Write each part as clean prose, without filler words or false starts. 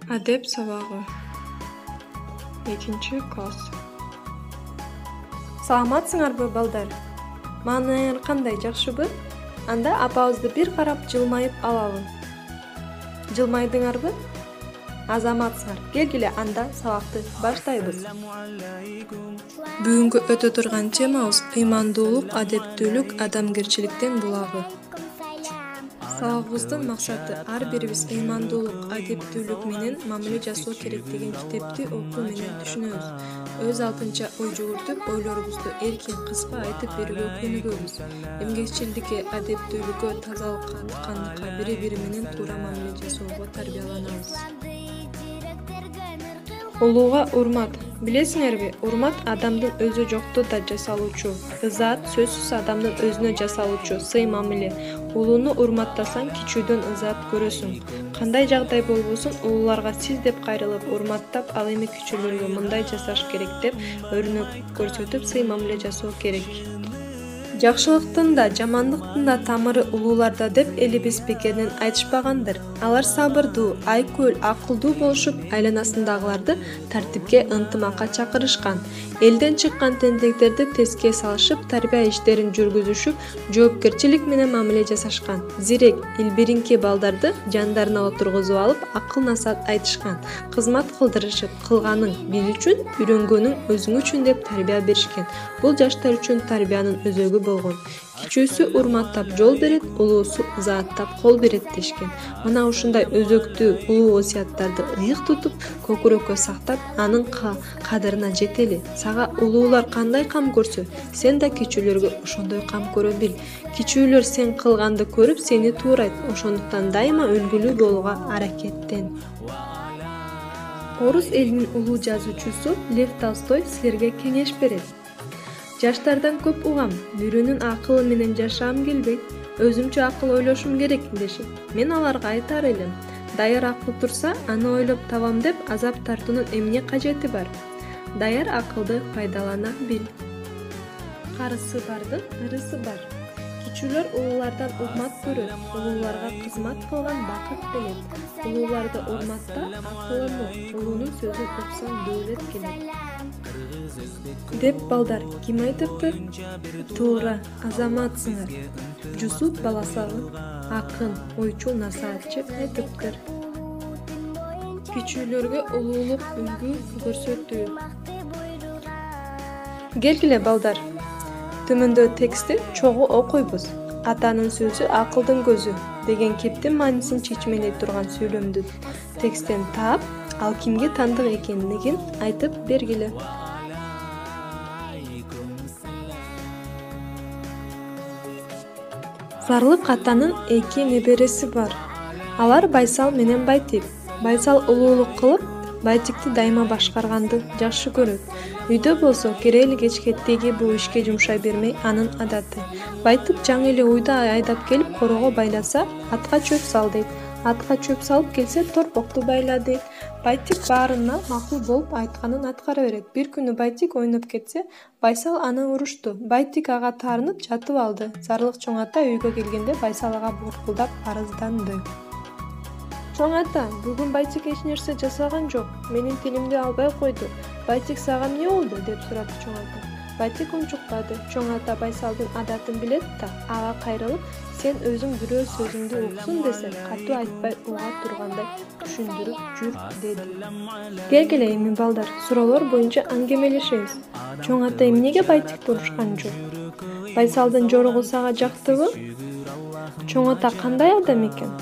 Adep sabagı 2 класс. Саламатсыңарбы, балдар? Маанайыңар кандай, жакшыбы? Анда апабызды бир карап жылмайып алалы. Жылмайдыңарбы? Азаматсыңар. Келгиле анда сабакты баштайбыз. Бүгүнкү өтө турган темабыз ыймандуулук, адептүүлүк, адамгерчиликтен булагы. Сабагыбыздын максаты ар бирибиз ыймандуулук, адептүүлүк менен мамиле жасоо керек деген китепти окуу менен түшүнөбүз. Өз алдынча ой жүгүртүп, ойлорубузду эркин, кыска айтып берүүгө көнүгөбүз. Эмгекчилдикке, адептүүлүккө, тазалыкка, тыкандыкка, бири-бири менен туура мамиле жасоого тарбияланабыз. Улууга урмат. Билесиңерби, урмат адамдын өзү жокто да жасалуучу, ызаат сөзсүз адамдын өзүнө жасалуучу сый мамиле. Улууну урматтасаң, кичүүдөн ызаат көрөсүң. Кандай жагдай болбосун, улууларга сиз деп кайрылып, урматтап, ал эми кичүүлөргө мындай жасаш керек деп өрнөк көрсөтүп, сый мамиле жасоо керек. Жакшылыктын да, жамандыктын да тамыры улууларда деп элибиз бекеринен айтышпагандыр. Алар сабырдуу, айкөл, акылдуу болушуп, айланасындагыларды тартипке, ынтымакка чакырышкан. Элден чыккан тентектерди теске салышып, тарбия иштерин жүргүзүшүп, жоопкерчилик менен мамиле жасашкан. Зирек, илбиринки балдарды жандарына отургузуп алып, акыл-насаат айтышкан. Кызмат кылдырышып, кылганың биз үчүн, үйрөнгөнүң өзүң үчүн деп тарбия беришкен. Бул жаштар үчүн тарбиянын өзөгү болгон. Кичүүсү урматтап жол берет, улуусу ызааттап кол берет дешкен. Мына ушундай өзөктүү улуу осуяттарды ыйык тутуп, көкүрөккө сактап, анын кадырына жетели. Сага улуулар кандай кам көрсө, сен да кичүүлөргө ошондой кам көрө бил. Кичүүлөр сен кылганды көрүп сени туурайт, ошондуктан дайыма үлгүлүү болууга аракеттен. Орус элинин улуу жазуучусу Лев Толстой силерге кеңеш берет. Жаштардан көп угам, бирөөнүн акылы менен жашаам келбейт, өзүмчө акыл ойлошум керек дешет. Мен аларга айтар элем, даяр акыл турса, аны ойлоп табам деп азап тартуунун эмне кажети бар? Даяр акылды пайдалана бил. Карысы бардын ырысы бар. Кичүүлөр улуулардан урмат көрөт, улууларга кызмат кылган бакыт келет. Улууларды урматта акылыны, улуунун сөзүн уксаң дөөлөт келет. Деп балдар ким айтыпты? Туура, азаматсыңар. Жусуп баласагы, акын, ойчул насаатчы айтыптыр. Кичүүлөргө улуулук үлгү көрсөтүү. Келгиле балдар. Төмөндө текстти чогуу окуйбуз. Атанын сөзү акылдын көзү деген кептин маанисин чечмелей турган сүйлөмдү тексттен таап, ал кимге тандык экенлигин айтып бергиле. Зарлык атанын 2 небереси бар. Алар Байсал менен Байтик. Байсал улуулук кылып, Байтикти дайыма башкарганды жакшы көрөт. Үйдө болсо керели кечке теги бул ишке жумшай бермей анын адаты. Байтик жаңы эле уйду айдап келип корого байласа, атка чөп сал дейт. Атка чөп салып келсе, торпокту байла дейт. Байтик баарына макул болуп айтканын аткара берет. Бир күнү Байтик ойноп кетсе, Байсал аны урушту. Байтик ага таарынып жатып алды. Зарлык чоң ата үйгө келгенде Байсал ага буркулдап арызданды. Чоң ата, бүгүн Байтик эч нерсе жасаган жок. Менин тилимди албай койду. Байтик сага эмне болду деп сурады чоң ата. Байтик унчуктады. Чоң ата Байсалдын адатын билет да, ага кайрылып, сен өзүң бирөө сөзүңдү уксун десе, катуу айтпай уга тургандай түшүндүрүп жүр деди. Келгиле эми балдар, суроолор боюнча аңгемелешебиз. Чоң ата эмнеге Байтикти урушкан жок? Байсалдын жоругу сага жактыбы? Чоң ата кандай адам экен?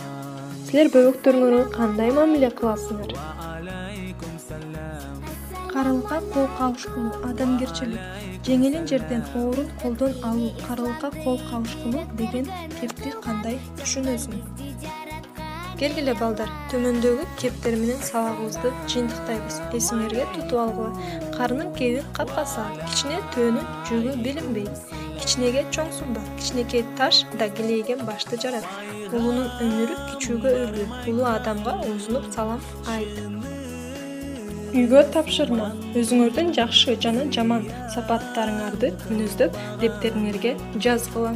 Силер бөбөктөрүңөргө кандай мамиле кыласыңар? Карылыкка кол кабышкылуу, адамгерчилик, жеңилин жерден оорун колдон алуу, карылыкка кол кабышкылуу деген кепти кандай түшүнөсүң? Келгиле балдар, төмөндөгү кептер менен сабагыбызды жыйынтыктайбыз. Эсиңерге тутуп алгыла. Карынын кебин капкаса, кичине төөнүн жүгү билинбейт. Кичинеге чоң сумба, кичинекей таш да килейген башты жарат. Улуунун өмүрү кичүүгө үлгү. Улуу адамга оозунуп салам айт. Үйгө тапшырма. Өзүңөрдүн жакшы жана жаман сапаттарыңарды мүнөздөп дептериңерге жазгыла.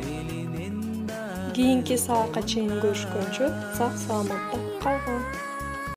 Кийинки сабакка чейин көрүшкөнчө сак саламатта калгыла.